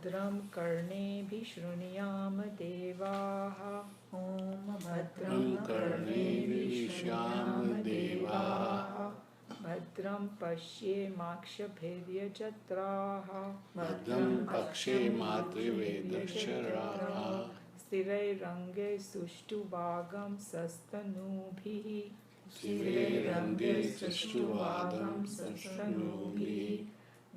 Bhadram karnebi shruniyam devaha. Om Bhadram karnebi shruniyam devaha. Bhadram pashye makshabhedya jatraha. Bhadram pakshe matrivedasharaha. Stirai range sushtu bhagam sastanubhihi. Stirai range sushtu bhagam sastanubhihi.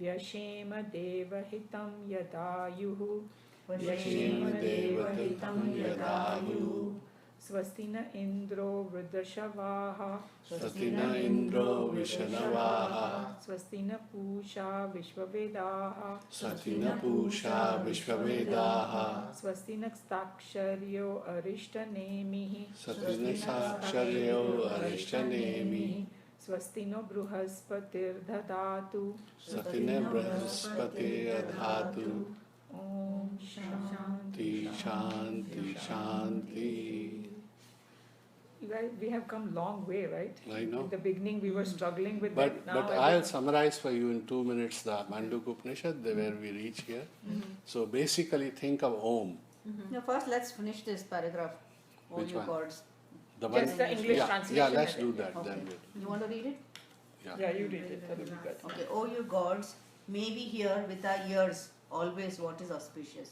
Vyashema devahitam yadayuhu. Vyashema devahitam yadayuhu. Swastina indro vruddhashavaha. Swastina indro vishanavaha. Swastina pusha vishvavedaha. Swastina pusha vishvavedaha. Swastina staksharyo arishtanemihi. Swastina saksharyo arishtanemihi. Swastino bruhaspatir dadatu. Swastina brahaspati adhatu. Om Shanti. Shanti, Shanti. You guys, we have come long way, right? I know. In the beginning we were struggling with But that. Now I'll summarize for you in 2 minutes the Mandukya Upanishad, where we reach here. So basically think of Om. No, first let's finish this paragraph. All Which you one? gods. The Just the English yeah, translation. Yeah, let's of it. do that Okay. then. You want to read it? Yeah, you read it. That will be good. Okay. O you gods, may we hear with our ears always what is auspicious.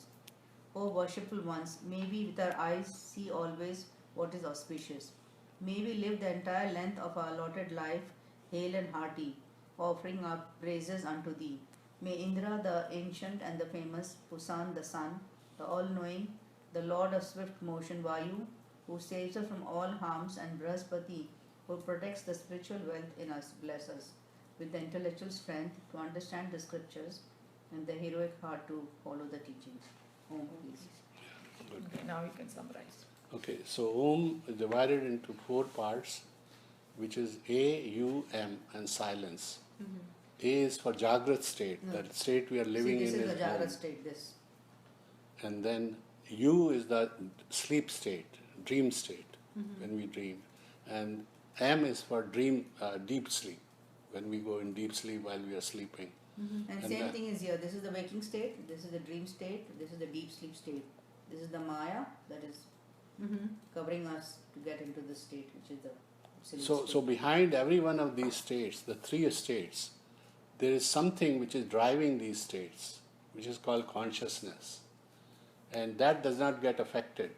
O worshipful ones, may we with our eyes see always what is auspicious. May we live the entire length of our allotted life hale and hearty, offering our praises unto thee. May Indra the ancient and the famous, Pusan the sun, the all-knowing, the lord of swift motion Vayu, who saves us from all harms, and Brahaspati, who protects the spiritual wealth in us, bless us with the intellectual strength to understand the scriptures and the heroic heart to follow the teachings. Om, please. Okay, now you can summarize. Okay, so Om is divided into 4 parts, which is A, U, M, and silence. A is for Jagrat state, that state we are living See, this in is the Jagrat Om. state, this. And then U is the sleep state, dream state, when we dream. And M is for dream, deep sleep, when we go in deep sleep while we are sleeping. And same thing is here. This is the waking state, this is the dream state, this is the deep sleep state. This is the Maya that is covering us to get into this state, which is the sleep So state. behind every one of these states, the 3 states, there is something which is driving these states, which is called consciousness. And that does not get affected,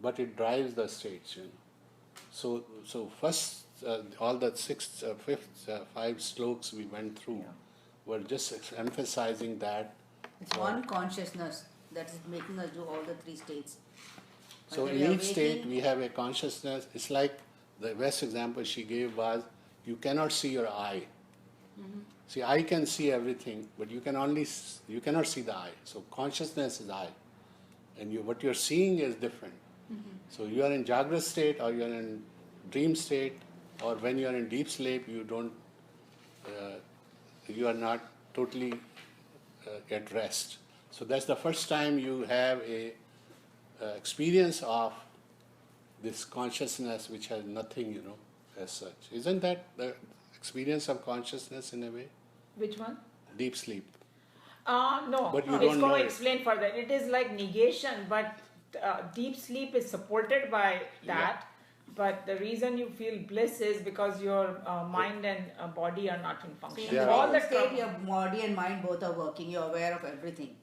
but it drives the states, you know. So first, all the 5 slokas we went through were just emphasizing that. It's one consciousness that is making us do all the 3 states. So When in we are each state waking- we have a consciousness. It's like the best example she gave was, you cannot see your eye. See, I can see everything, but you cannot see the eye. So consciousness is eye, and what you're seeing is different. So you are in Jagrat state, or you are in dream state, or when you are in deep sleep, you are not totally at rest. So that's the first time you have a experience of this consciousness which has nothing, you know, as such. Isn't that the experience of consciousness in a way? Which one? Deep sleep. No, But you it's don't know going to it. explain further. It is like negation, but deep sleep is supported by that. But the reason you feel bliss is because your mind and body are not in So function. in Yeah. the All the waking state, trouble. your body and mind both are working. You're aware of everything.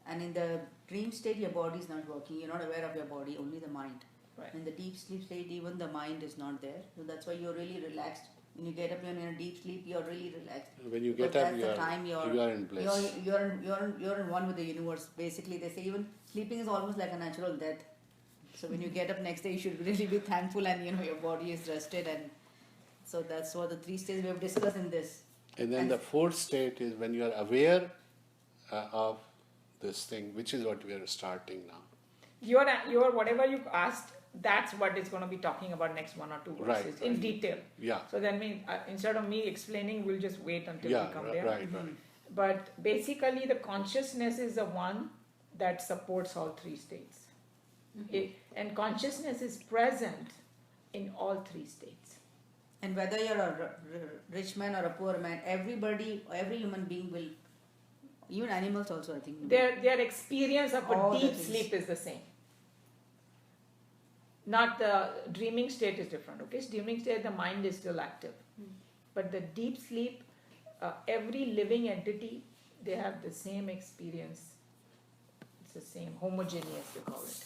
And in the dream state, your body is not working. You're not aware of your body, only the mind. Right. In the deep sleep state, even the mind is not there. So that's why you're really relaxed. When you get up, you're in a deep sleep. You're really relaxed. When you Because get up, that's the time you are in bliss. You're in one with the universe. Basically, they say even sleeping is almost like a natural death. So when you get up next day, you should really be thankful, and your body is rested. And so that's what the 3 stages we have discussed in this. And then the 4th state is when you are aware of this thing, which is what we are starting now. Your whatever you asked, that's what is going to be talking about next 1 or 2 Right, verses in detail. Yeah. So then instead of me explaining, we'll just wait until Yeah, we come right, there. right. But basically, the consciousness is the one that supports all 3 states. And consciousness is present in all 3 states. And whether you're a rich man or a poor man, every human being will Even animals also, I think. Their experience of a All the deep things. sleep is the same. Not the dreaming state is different. Okay, dreaming state the mind is still active, but the deep sleep, every living entity, they have the same experience. It's the same, homogeneous they call it.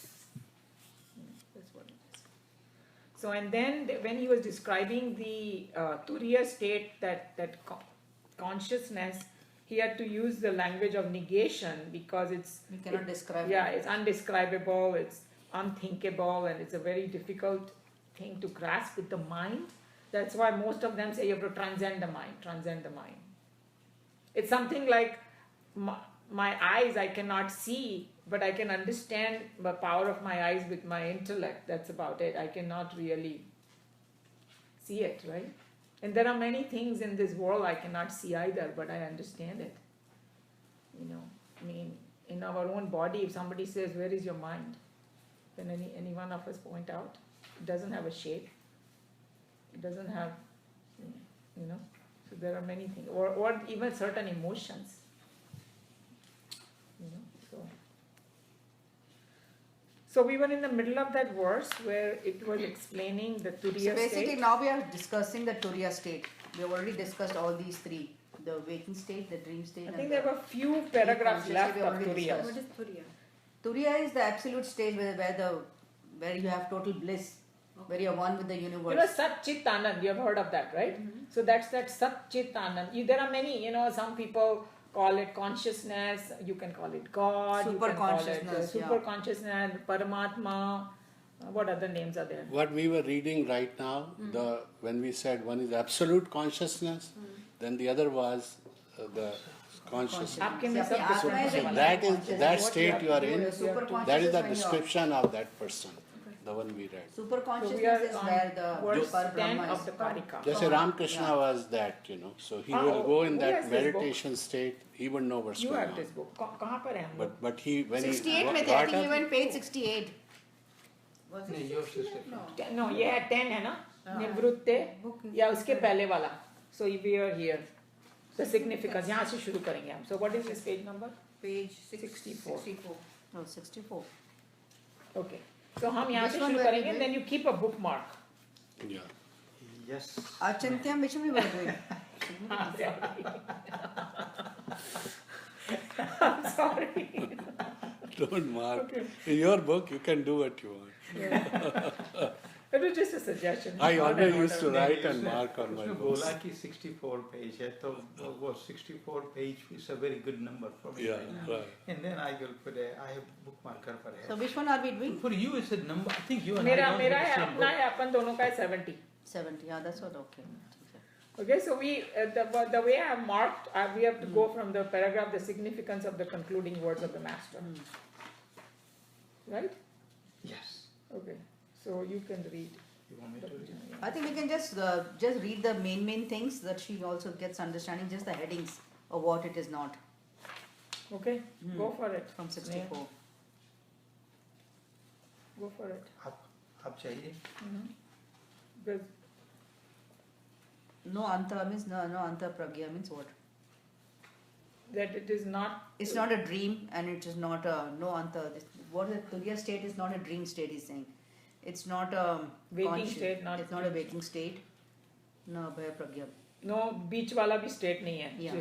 That's what it is. So and then when he was describing the Turiya state, that consciousness, he had to use the language of negation because We cannot describe yeah, it. it's undescribable, it's unthinkable, and it's a very difficult thing to grasp with the mind. That's why most of them say you have to transcend the mind. It's something like my eyes I cannot see, but I can understand the power of my eyes with my intellect. That's about it. I cannot really see it, right? And there are many things in this world I cannot see either, but I understand it. You know, I mean, in our own body, if somebody says, "Where is your mind?" Can any one of us point out? It doesn't have a shape. It doesn't have, you know. So there are many things, or even certain emotions. You know, so we were in the middle of that verse where it was explaining the So Turiya basically state. now we are discussing the Turiya state. We have already discussed all these three. The waking state, the dream state, I and think the there were few paragraphs conscious left state we of already Turiya. discussed. What is Turiya? Turiya is the absolute state where you have total bliss, where you are one with the universe. You know, Sat Chit Anand, you have heard of that, right? So that's that Sat Chit Anand. There are many, you know, some people call it consciousness, you can call it God, you Super can call it consciousness, super yeah. consciousness, Paramatma, what other names are there? What we were reading right now, when we said one is absolute consciousness, then the other was the consciousness. आपके में See, सब Atma different is है a वाला. That is conscious. that What state have you to are do in. is you have to- Super That is the conscious when you are- description of that person, the one we read. Super So we consciousness are is on where the verse Par 10 Brahma of is. the Karika. Just Ramakrishna Yeah. was that, you know. So he Oh, will go in who that has this book? meditation state. He would know what's You going have this on. book. कहाँ पर है हम लोग? But he when 68 he में थे, I got think you up, went page 68. Was नहीं, it yours is 68? No. different. No, ये है 10 है ना? हाँ. निवृत्ते Book is या उसके different. पहले वाला. So we are here. The significance. यहाँ से शुरू करेंगे हम. So what is this page number? Page 64. 64. No, 64. Okay. So हम यहाँ Which से one शुरू were we करेंगे. doing? Then you keep a bookmark. yeah. Yes. Achantyam, which one we were doing? I'm sorry. Don't mark. Okay. In your book, you can do what you want. It was just a suggestion. I Not always an used to order. write and mark on my उसने books. बोला कि 64 page है तो वो 64 page is a very good number for me. Yeah, right now. right. And then I will put I have bookmarker for So it. which one are we doing? For you it's a number. I think you and मेरा I don't मेरा have है the same अपना book. है अपन दोनों का है 70. 70. Yeah, that's what. Okay. Okay, so we the way I have marked, we have to go from the paragraph, the significance of the concluding words of the master, right? Yes. Okay, so you can read. You want me to read? I think we can just read the main things that she also gets understanding, just the headings of what it is not Okay, go for it. from 64. Go for it. आप चाहिए? Because No anta means no anta pragya means what? that it is not. It's not a dream and it is not a no anta. What the Turiya state is not a dream state. He's saying it's not a Waking conscious- state, not it's not a dream. waking state. No abhaya pragya. No beach wala bhi state nahi hai. Yeah.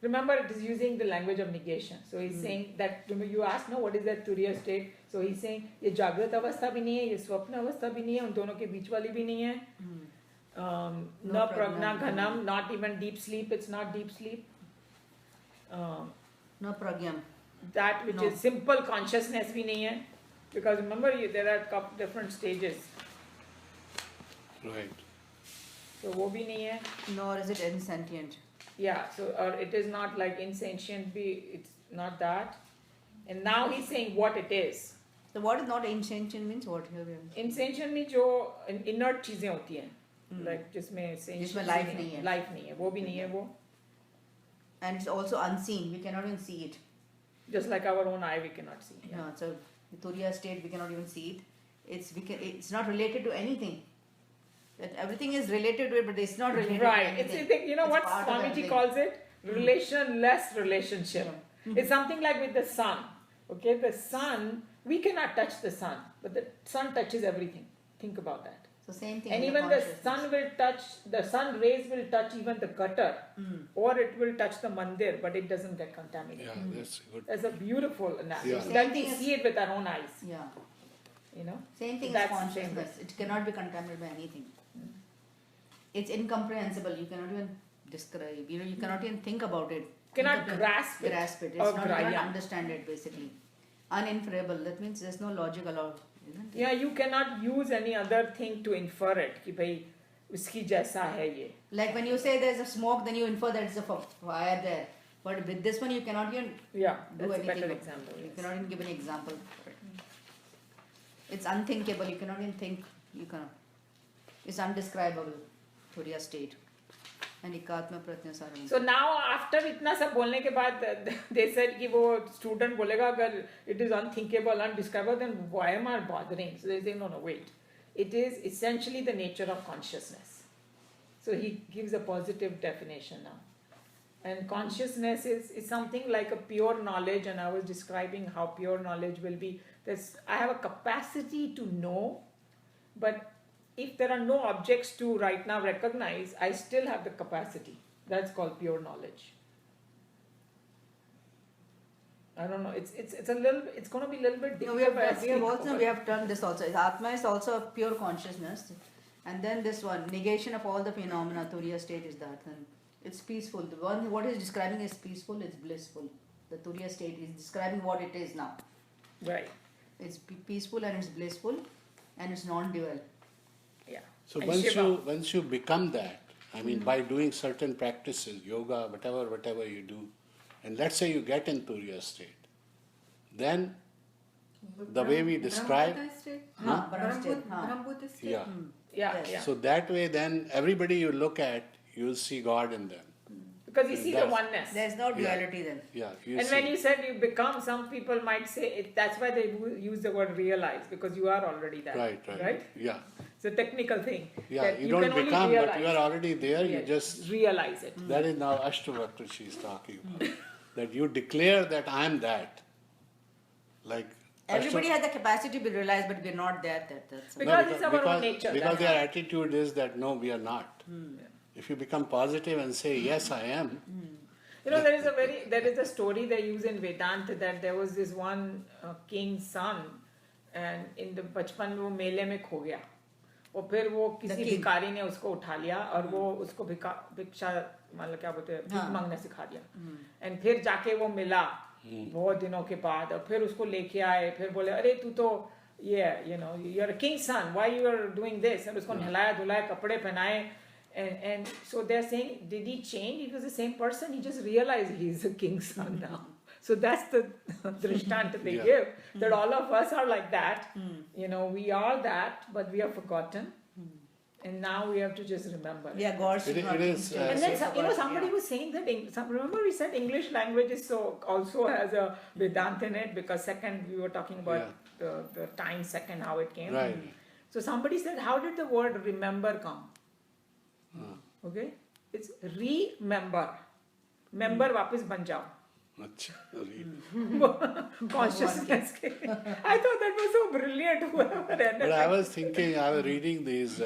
Remember, it is using the language of negation. So he's saying that, remember you asked, no, what is that Turiya state? So he's saying, ये जागृत अवस्था भी नहीं है, ये स्वप्न अवस्था भी नहीं है, उन दोनों के बीच वाली भी नहीं है. No न pragna pragna ghanam. ghanam, not even deep sleep, it's not deep sleep. No pragyam. That which No. is simple consciousness भी नहीं है. Because remember, there are couple different stages. Right. So वो भी नहीं है. Nor is it insentient. Yeah, so or it is not like insentient, it's not that. And now he's saying what it is. So what is not insentient means what here we are. Insentient में जो inert चीजें होती हैं, like जिसमें जिसमें life नहीं है. life नहीं है, वो भी नहीं है वो. And it's also unseen. We cannot even see it. Just like our own eye, we cannot see. Yeah. No, so the Turiya state we cannot even see it. It's not related to anything. That everything is related to it, but it's not related Right. to It's anything. you know It's what part of Swamiji everything. calls it? relationless relationship. It's something like with the sun. Okay, the sun, we cannot touch the sun, but the sun touches everything. Think about that. So same thing. And in even the consciousness. sun will touch, the sun rays will touch even the gutter, or it will touch the mandir, but it doesn't get contaminated. Yeah, that's good. That's a beautiful analogy. Yeah. Then Same we thing is- see it with our own eyes, Yeah. you know. Same thing That's as the same consciousness. It cannot be contaminated by anything. It's incomprehensible. You cannot even describe. You cannot even think about it. Cannot grasp it. Grasp it. It's Or not. You cannot graya. understand it. Basically, uninferable. That means there's no logic allowed, isn't it? Yeah, you cannot use any other thing to infer it. कि भाई उसकी जैसा है ये. Like when you say there's a smoke, then you infer that it's a fire there. But with this one, you cannot even Yeah, do that's a anything. better example. You yes. cannot even give an example for it. It's unthinkable. You cannot even think. You cannot. It's undescribable. Turiya state. And ekatma pratyasarana. So now after इतना सब बोलने के बाद they said कि वो student बोलेगा अगर it is unthinkable, undescribable, then why am I bothering? So they say no, wait. It is essentially the nature of consciousness. So he gives a positive definition now. And consciousness is something like a pure knowledge, and I was describing how pure knowledge will be. I have a capacity to know, but if there are no objects to right now recognize, I still have the capacity. That's called pure knowledge. I don't know. It's a little. It's going to be a little bit No, difficult. we have done this also. Atma is also a pure consciousness, and then this one negation of all the phenomena. Turiya state is that, and it's peaceful. The one what is describing is peaceful. It's blissful. The Turiya state is describing what it is now. Right. It's peaceful and it's blissful, and it's non-dual. Yeah. So And once Shiva. you become that, I mean, by doing certain practices, yoga, whatever you do, and let's say you get in Turiya state, then the way we describe, Huh, Brahma state, huh. Brahmbhuta state. yeah. Yeah. Yes. Yeah. So that way, then everybody you look at, you'll see God in them. Because you see the That's- oneness. There's no duality then. Yeah, you And see. when you said you become, some people might say that's why they use the word realize, because you are already that. Right. Yeah, It's a technical thing. yeah. that You can don't only become, but you realize. are already there. You Yeah, just realize it. that is now Ashtavakra she is talking about. That you declare that I am that. Like Everybody has the capacity to be realized, but we're not there. That's Because it's our own nature, Because that's their all. attitude is that no, we are not. If you become positive and say yes, I am. You know, there is a story they use in Vedanta that there was this one king's son, and in the बचपन में वो मेले में खो गया, और फिर वो किसी king. भिखारी ने उसको उठा लिया और वो उसको भिक्षा मतलब क्या बोलते हैं भीख मांगना सिखा दिया, एंड फिर जाके वो मिला बहुत दिनों के बाद, और फिर उसको लेके आए, फिर बोले अरे तू तो ये you are a king's son, why you are doing this, और उसको नहलाया धुलाया कपड़े पहनाए. And so they're saying, did he change? He was the same person. He just realized he's a king's son now. So that's the drishtanta they Yeah. give, that all of us are like that. You know, we are that, but we have forgotten. And now we have to just remember. we are gods. It not is, kings. And then somebody was saying that remember we said English language is also has a Vedanta in it, because second we were talking about the time second, how it came. Right. So somebody said, how did the word remember come? Okay, it's remember. Member वापस बन जाओ. Acha, really. Consciousness के. I thought that was so brilliant. Whoever ended But I it. was thinking, I was reading these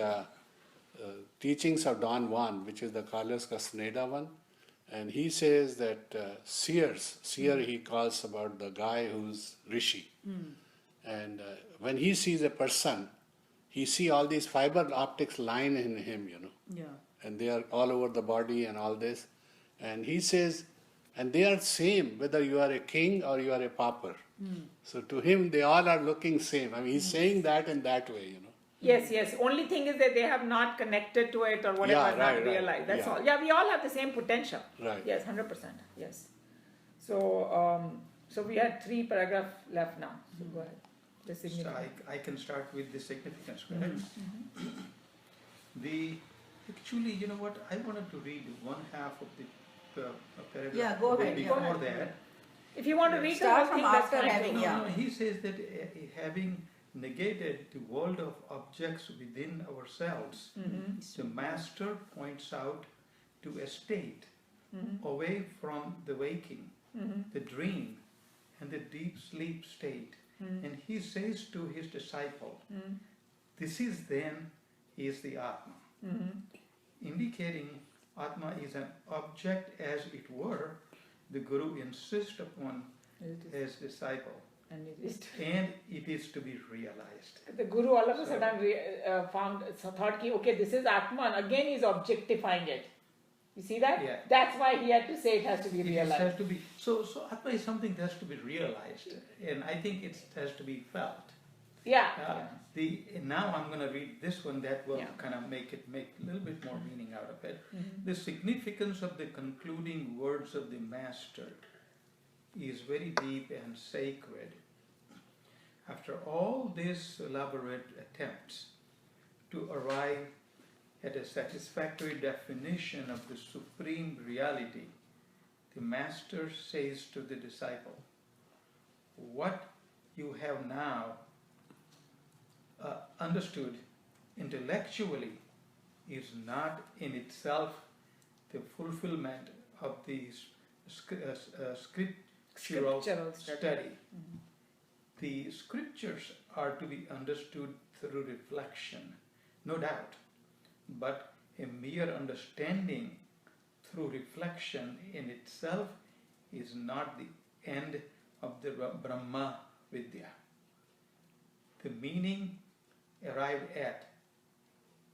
teachings of Don Juan, which is the Carlos Castaneda one, and he says that seer he calls about the guy who's Rishi. And when he sees a person, he see all these fiber optics line in him, Yeah. and they are all over the body and all this. And he says, and they are same whether you are a king or you are a pauper. So to him, they all are looking same. I mean, he's saying that in that way, Yes. Only thing is that they have not connected to it or whatever, Yeah, not right. realized. That's Yeah. all. Yeah, we all have the same potential. Right. Yes, 100%. Yes. So we had 3 paragraphs left now. So go ahead. The So significance. I can start with the significance, correct? Actually, you know what? I wanted to read one half of the paragraph. Yeah, go ahead, Before go ahead. that, If you want to read the Start whole from thing, that's after fine. having, no, yeah. no, he says that having negated the world of objects within ourselves, the master points out to a state away from the waking, the dream, and the deep sleep state. And he says to his disciple, this is then is the Atma, indicating Atma is an object as it were. The Guru insists upon his disciple, And it is and it is to be realized. the Guru all of a sudden thought, okay, this is Atman. Again, he's objectifying it. You see that? Yeah. That's why he had to say it has to be It realized. has to be so. Atma is something that has to be realized, and I think it has to be felt. Yeah. Now I'm going to read this one that will Yeah. kind of make a little bit more meaning out of it. The significance of the concluding words of the Master is very deep and sacred. After all these elaborate attempts to arrive at a satisfactory definition of the supreme reality, the Master says to the disciple, what you have now understood intellectually is not in itself the fulfillment of the scriptural study. The scriptures are to be understood through reflection, no doubt, but a mere understanding through reflection in itself is not the end of the Brahma Vidya. The meaning arrived at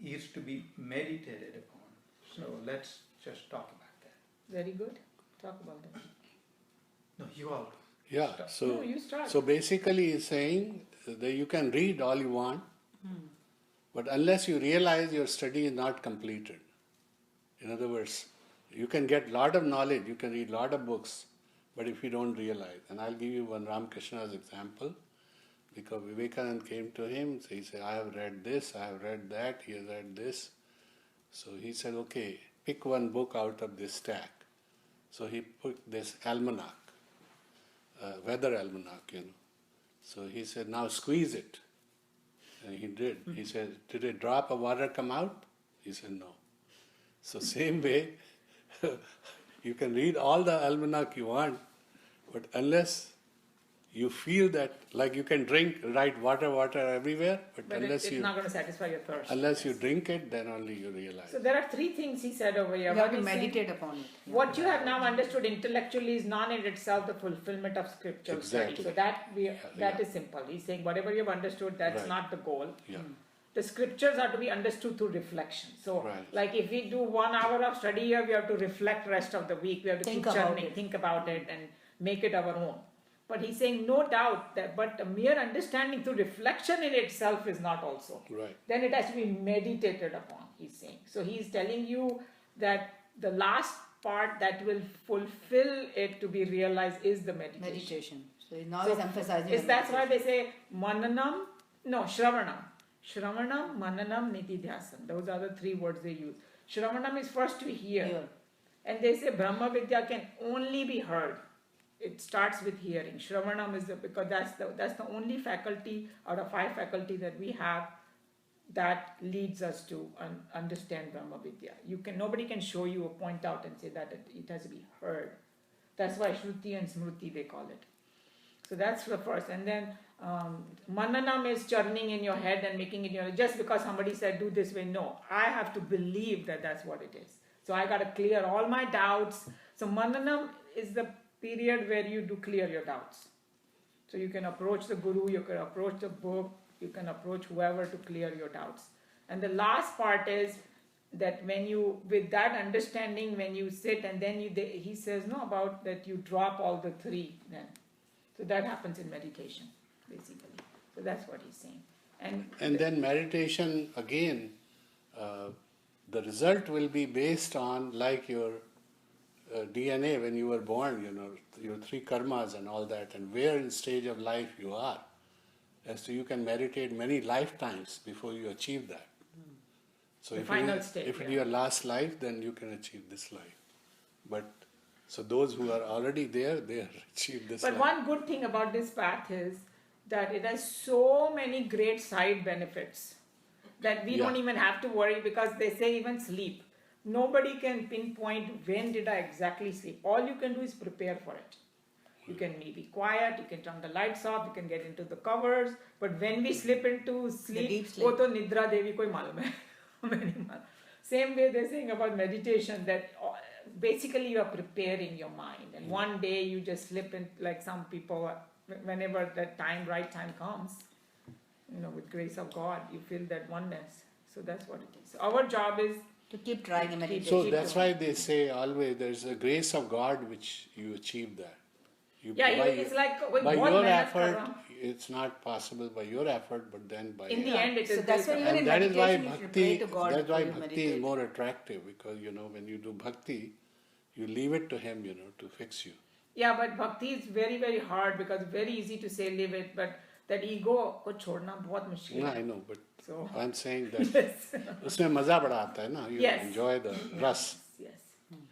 is to be meditated upon. So let's just talk about that. Very good. Talk about that. No, you all. Yeah, Start. so No, you start. so basically he's saying that you can read all you want, but unless you realize your study is not completed. In other words, you can get lot of knowledge, you can read lot of books, but if you don't realize, and I'll give you one Ramakrishna's example, because Vivekananda came to him, so he said, I have read this, I have read that, he has read this. So he said, okay, pick one book out of this stack. So he put this almanac, weather almanac, So he said, now squeeze it. And he did. He said, did a drop of water come out? He said, no. So same way, you can read all the almanac you want, but unless you feel that, like you can drink, right, water everywhere, but it's not going to satisfy your thirst. unless you drink it, then only you realize. So there are three things he said over here. You have One to is saying, meditate upon it. what you have now understood intellectually is not in itself the fulfillment of scriptural Exactly. study. So that is simple. He's saying whatever you've understood, that's Right. not the goal. Yeah. The scriptures are to be understood through reflection. So, Right. like if we do 1 hour of study here, we have to reflect rest of the week. We have to Think keep about churning, it. think about it, and make it our own. But he's saying no doubt that, but a mere understanding through reflection in itself is not also. Right. Then it has to be meditated upon. He's saying. So he's telling you that the last part that will fulfill it to be realized is the meditation. Meditation. So now So he's emphasizing. Is the that's why meditation. they say mananam, no, shravanam. Shravanam, mananam, nitidhyasam. Those are the three words they use. Shravanam is first to hear. Here. And they say Brahma Vidya can only be heard. It starts with hearing. Shravanam is because that's the only faculty out of 5 faculty that we have that leads us to understand Brahma Vidya. Nobody can show you or point out and say that it has to be heard. That's why Shruti and Smruti they call it. So that's the first. And then Mananam is churning in your head and making it just because somebody said do this way. No, I have to believe that that's what it is. So I got to clear all my doubts. So Mananam is the period where you do clear your doubts. So you can approach the Guru, you can approach the book, you can approach whoever to clear your doubts. And the last part is that when you, with that understanding, when you sit and then he says no about that you drop all the 3 then. So that happens in meditation, basically. So that's what he's saying. And then meditation, again, the result will be based on like your DNA when you were born, your 3 karmas and all that, and where in stage of life you are. As to you can meditate many lifetimes before you achieve that. So if it's your last life, then you can achieve this life. But so those who are already there, they have achieved this life. But one good thing about this path is that it has so many great side benefits that we don't even have to worry, because they say even sleep. Nobody can pinpoint when did I exactly sleep. All you can do is prepare for it. You can be quiet, you can turn the lights off, you can get into the covers, but when we slip into sleep, deep sleep. वो तो निद्रा देवी को ही मालूम है, हमें नहीं मालूम. Same way they're saying about meditation, that basically you are preparing your mind, and one day you just slip in, like some people, whenever that time, right time comes, with grace of God, you feel that oneness. So that's what it is. Our job is To keep trying and meditating. So that's why they say always there's a grace of God which you achieve that. it's like by बहुत your मेहनत कर effort, रहा हूँ. it's not possible by your effort, but then by In the end, it So is that's grace why of even and in that is why meditation you should bhakti. pray to God That's why before you bhakti is meditate. more attractive, because when you do bhakti, you leave it to Him, to fix you. Yeah, but bhakti is very, very hard, because it's very easy to say live it, but that ego को छोड़ना बहुत मुश्किल Yeah, है. I know, but So I'm saying that yes, उसमें मजा बड़ा आता है ना. You Yes. enjoy the ras. yes.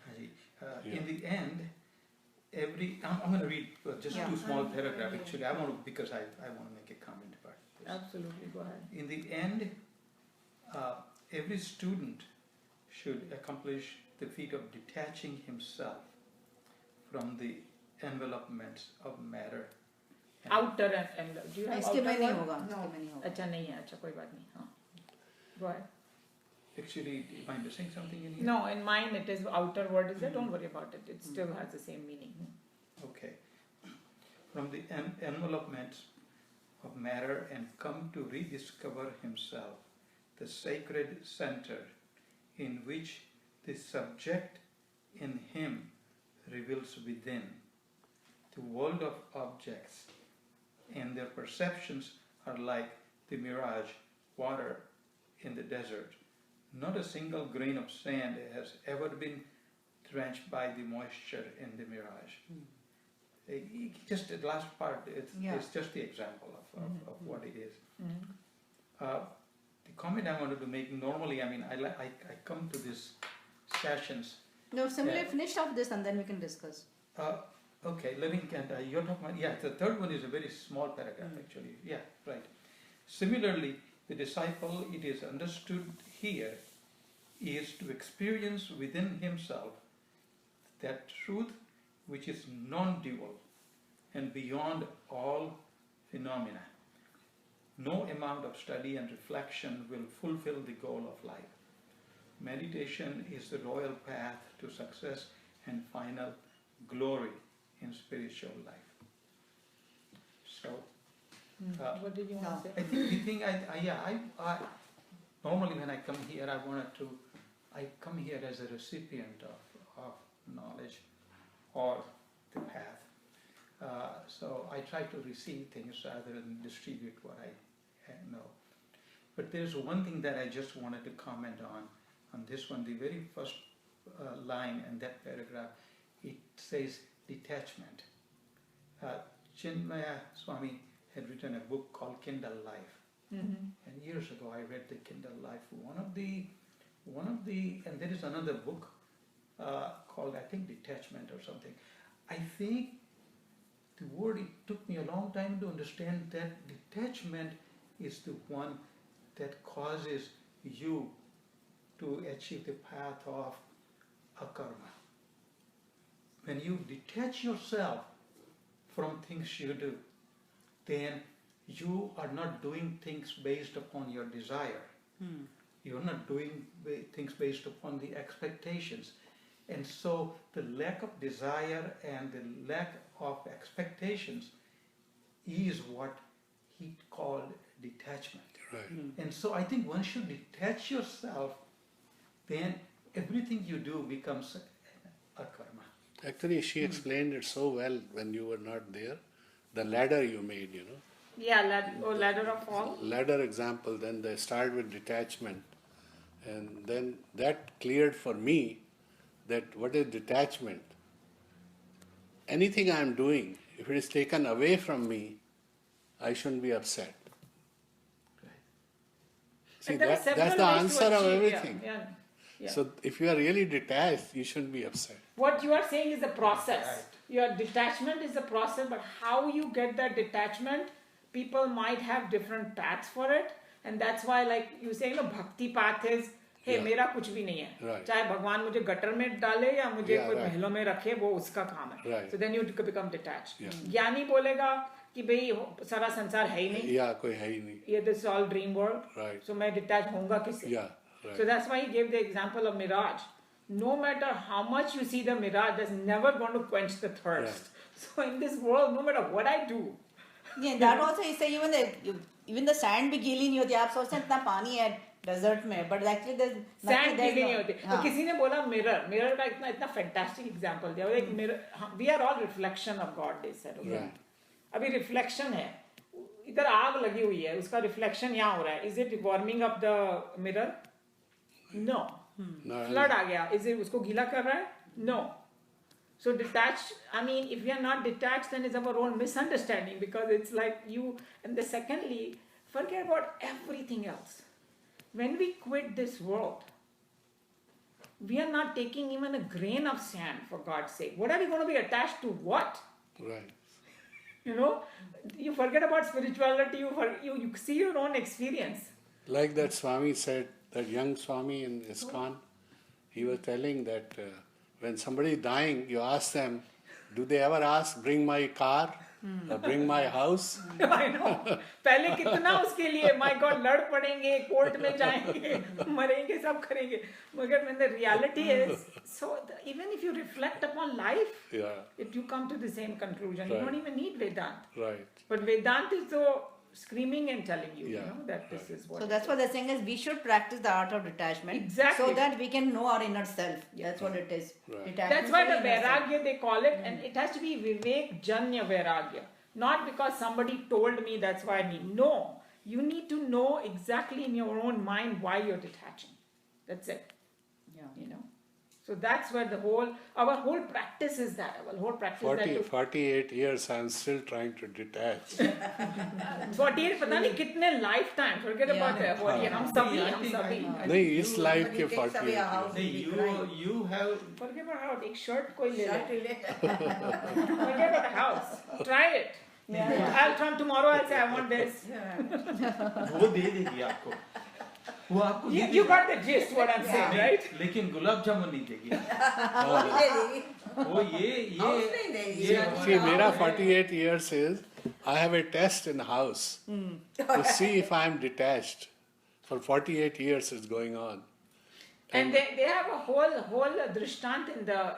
Haji, Yeah. in the end, I'm going to read just Yeah. two small paragraphs. Actually, I want to, because I want to make a comment about this. Absolutely, go ahead. In the end, every student should accomplish the feat of detaching himself from the envelopments of matter. and- Outer and do you have इसके outer में नहीं one? होगा, इसके में नहीं होगा. अच्छा नहीं है, अच्छा कोई बात नहीं. हाँ. Go ahead. Actually, am I missing something in here? No, in mine it is outer word is there. Don't worry about it. It still has the same meaning. Okay. From the envelopments of matter and come to rediscover himself, the sacred center in which the subject in him reveals within. The world of objects and their perceptions are like the mirage, water in the desert. Not a single grain of sand has ever been drenched by the moisture in the mirage. Just the last part, it's just the example of what it is. The comment I wanted to make, normally, I come to these sessions. No, similarly, Yeah. finish off this and then we can discuss. Okay, living and you're talking about, the third one is a very small paragraph actually. Yeah, right. Similarly, the disciple, it is understood here, is to experience within himself that truth which is non-dual and beyond all phenomena. No amount of study and reflection will fulfill the goal of life. Meditation is the royal path to success and final glory in spiritual life. So, What did you want to I say? think the thing I normally when I come here, I come here as a recipient of knowledge or the path. So I try to receive things rather than distribute what I know. But there's one thing that I just wanted to comment on this one, the very first line in that paragraph, it says detachment. Chinmaya Swami had written a book called Kindle Life. And years ago I read the Kindle Life. One of the, and there is another book called, I think, Detachment or something. I think the word, it took me a long time to understand that detachment is the one that causes you to achieve the path of akarma. When you detach yourself from things you do, then you are not doing things based upon your desire. You're not doing things based upon the expectations. And so the lack of desire and the lack of expectations is what he called detachment. Right. And so I think once you detach yourself, then everything you do becomes a karma. Actually, she explained it so well when you were not there. The ladder you made, Yeah, ladder of fall. Ladder example, then they start with detachment. And then that cleared for me that what is detachment. Anything I am doing, if it is taken away from me, I shouldn't be upset. See, And there are that's several the ways to answer of achieve, everything. Yeah. So if you are really detached, you shouldn't be upset. What you are saying is the process. Right. Your detachment is the process, but how you get that detachment, people might have different paths for it. And that's why, like you say, bhakti path is hey Yeah. मेरा कुछ भी नहीं है, Right. चाहे भगवान मुझे gutter में डाले या मुझे Yeah, कोई right. महलों में रखे, वो उसका काम है. Right. So then you become detached. Yeah. ज्ञानी बोलेगा कि भाई सारा संसार है ही नहीं, या कोई है ही नहीं. ये this is all dream world. Right. So मैं detach होऊंगा किससे? Yeah, right. So that's why he gave the example of mirage. No matter how much you see the mirage, that's never going to quench the thirst. So in this world, no matter what I do, Yeah, that also is saying even the sand भी गीली नहीं होती. आप सोचते हैं इतना पानी है डेजर्ट में, but actually there's nothing. sand there's गीली no- नहीं होती. हाँ. तो किसी ने बोला mirror का इतना fantastic example दिया. एक mirror, we are all reflection of God, they said. Okay? Right. अभी reflection है, इधर आग लगी हुई है, उसका reflection यहाँ हो रहा है. Is it warming up the mirror? No. No, Flood आ गया, is it उसको गीला कर रहा है? No. So detached, I mean, if we are not detached, then it's our own misunderstanding, because it's like you, and the secondly, forget about everything else. When we quit this world, we are not taking even a grain of sand, for God's sake. What are we going to be attached to? What? Right. You know, you forget about spirituality, you see your own experience. Like that Swami said, that young Swami in ISKCON, he was telling that when somebody is dying, you ask them, do they ever ask, bring my car or bring my house? I know. पहले कितना उसके लिए, my God, लड़ पड़ेंगे, court में जाएंगे, मरेंगे, सब करेंगे. मगर when the reality is, so even if you reflect upon life, Yeah, you come to the same conclusion. You Right. don't even need Vedanta. right. But Vedanta is so screaming and telling you, you Yeah, know, that this is what. So it that's is. what they're saying is we should practice the art of detachment. Exactly. So that we can know our inner self. That's what it is. Right. Detachment That's why from the inner self. Vairagya they call it, and it has to be Vivek Janya Vairagya. Not because somebody told me that's why I need. No. You need to know exactly in your own mind why you're detaching. That's it. Yeah. You know. So that's where our whole practice is that. Our whole practice is that. 48 years, I'm still trying to detach. 48 पता नहीं कितने lifetime. Forget about Yeah. that. 48. हम सभी. नहीं, इस life के Somebody takes 48 away a house, years. नहीं, we'll be crying. you have Forget about how एक shirt कोई ले Shut ले. it. Forget about the house. Try it. I'll come tomorrow. I'll say I want this. वो दे देगी आपको. वो आपको दे You देगी. got the gist what I'm saying, नहीं, right? लेकिन गुलाब जामुन नहीं देगी. वो ये House नहीं देगी. See, मेरा 48 years is, I have a test in the house to see if I am detached. For 48 years it's going on. And they have a whole drishtant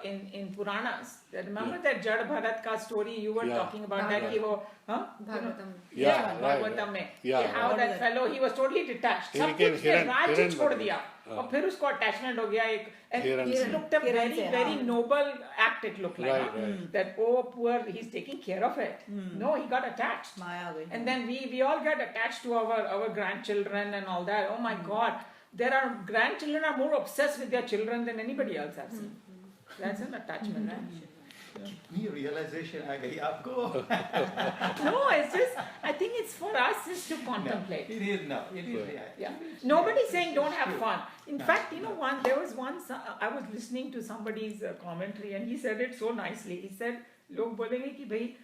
in Puranas. Remember that Jad Bharat ka story you were Yeah. talking about that Right. कि वो Bhagavatam. Yeah, right, Bhagavatam right. में Yeah, कि how right. that fellow he was totally detached. He सब became कुछ ने राज्य Hiran छोड़ Bhagat. दिया और फिर उसको attachment हो गया एक and Hiran it Singh. looked a Hiran very से, very हाँ. noble act it looked like Right, huh? right. That oh poor he's taking care of it. No, he got attached. Maya आ गई. And then we all get attached to our grandchildren and all that. Oh my God, there are grandchildren are more obsessed with their children than anybody else I've seen. That's an attachment, right? कितनी realization आ गई आपको. No, it's just I think it's for us is to contemplate. It is now. It is reality. Yeah, nobody's saying don't have True. fun. In fact, you know, there was once I was listening to somebody's commentary and he said it so nicely. He said, लोग बोलेंगे कि भाई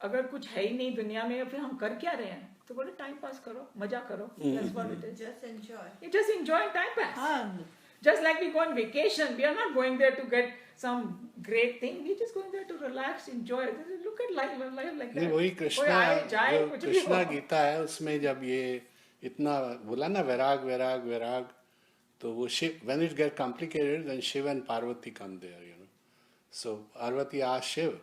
अगर कुछ है ही नहीं दुनिया में फिर हम कर क्या रहे हैं? तो बोले टाइम पास करो, मजा करो. That's what it is. Just enjoy. You just enjoying time pass. हाँ. Just like we go on vacation, we are not going there to get some great thing. We're just going there to relax, enjoy. Look at life like that. नहीं, वही कोई कृष्णा आए जाए जो कुछ भी कृष्णा हो. गीता है उसमें जब ये इतना बोला ना वैराग वैराग वैराग, तो वो Shiv, when it get complicated then Shiv and Parvati come there, you know. So Parvati asked Shiv,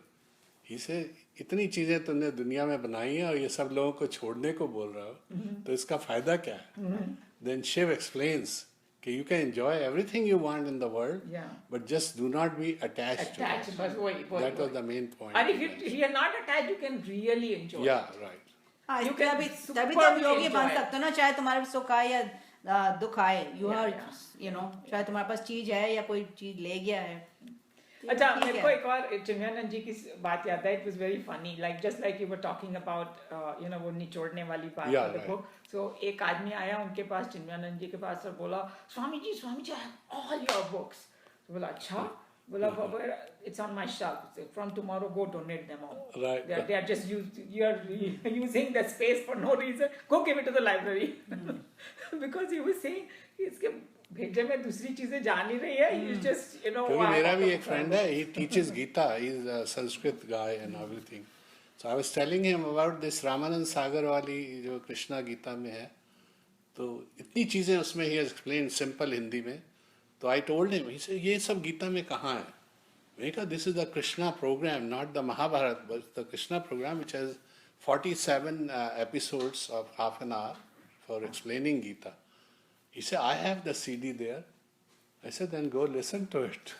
he said, इतनी चीजें तुमने दुनिया में बनाई हैं और ये सब लोगों को छोड़ने को बोल रहा हो, तो इसका फायदा क्या है? Then Shiv explains कि you can enjoy everything you want in the world, Yeah. but just do not be attached to Attached, it. बस वही. That was the main point. And if you are not attached, you can really enjoy. Yeah, right. हाँ, You इसलिए can अभी superbly तभी तुम योगी enjoy बन it. सकते हो ना, चाहे तुम्हारे पास सुख आए या दुख आए. You Yeah, are, yeah. you know, चाहे तुम्हारे पास चीज है या कोई चीज ले गया है. अच्छा ठीक मेरे है. को एक और चिन्मयानंद जी की बात याद है. It was very funny, like just like you were talking about, you know, वो निचोड़ने वाली बात. Yeah, देखो, so एक आदमी आया उनके पास चिन्मयानंद जी के पास और बोला Swami ji I have all your books. तो बोला अच्छा, बोला it's on my shelf. From tomorrow go donate them all. Right. They are just you are using the space for no reason. Go give it to the library. Because he was saying इसके भेजे में दूसरी चीजें जान ही रही है. He's just, you know. क्योंकि मेरा भी एक friend है, he teaches Gita, he's a Sanskrit guy and everything. So I was telling him about this Ramanand Sagar वाली जो कृष्णा गीता में है, तो इतनी चीजें उसमें he has explained simple Hindi में. तो I told him, he said ये सब गीता में कहाँ है? मैंने कहा this is the Krishna program, not the Mahabharata, but the Krishna program which has 47 episodes of half an hour for explaining Gita. He said, I have the CD there. I said, then go listen to it.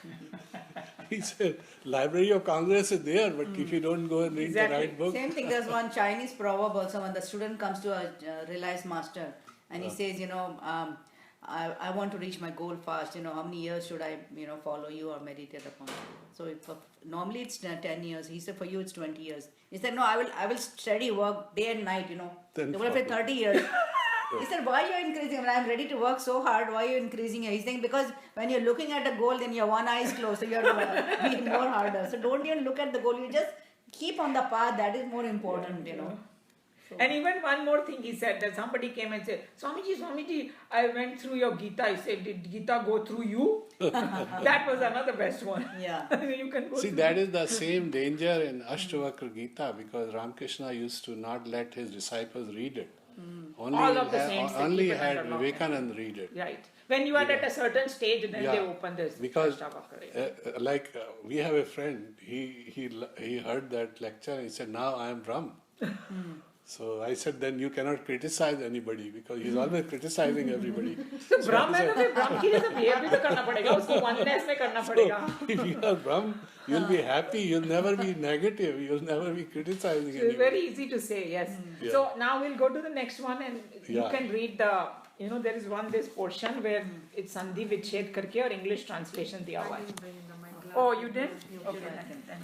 He said, Library of Congress is there, but if you don't go and read the right book. Same thing, there's one Chinese proverb also when the student comes to a realized master and he says, you know, I want to reach my goal fast, you know, how many years should I, you know, follow you or meditate upon you? So if, normally it's 10 years, he said for you it's 20 years. He said, no, I will study, work day and night, you know. Then They will say 30 years. He said, why are you increasing? When I'm ready to work so hard, why are you increasing it? He's saying, because when you're looking at a goal, then your one eye is closed, so you're being more harder. So don't even look at the goal, you just keep on the path, that is more important, you know. So. And even one more thing he said, that somebody came and said, Swamiji, I went through your Gita. He said, did Gita go through you? That was another best one. Yeah. You can go See, through that is the same danger in Ashtavakra Gita, because Ramakrishna used to not let his disciples read it. Only All of the saints, they only keep it had under lock. Vivekananda read it. Right. When you are at a certain stage, then they open this. Because Ashtavakra. We have a friend, he heard that lecture and he said, now I am Brahm. So I said, then you cannot criticize anybody, because he's always criticizing everybody. So Brahm है तो फिर Brahm के लिए तो behave भी तो करना पड़ेगा, उसको oneness में करना पड़ेगा. If you are Brahm, you'll be happy, you'll never be negative, you'll never be criticizing So anybody. it's very easy to say, yes. Yeah. So now we'll go to the next one and you can read the, you know, there is this portion where it's Sandhi Vichhed करके और English translation दिया हुआ है. Oh, you did? Okay.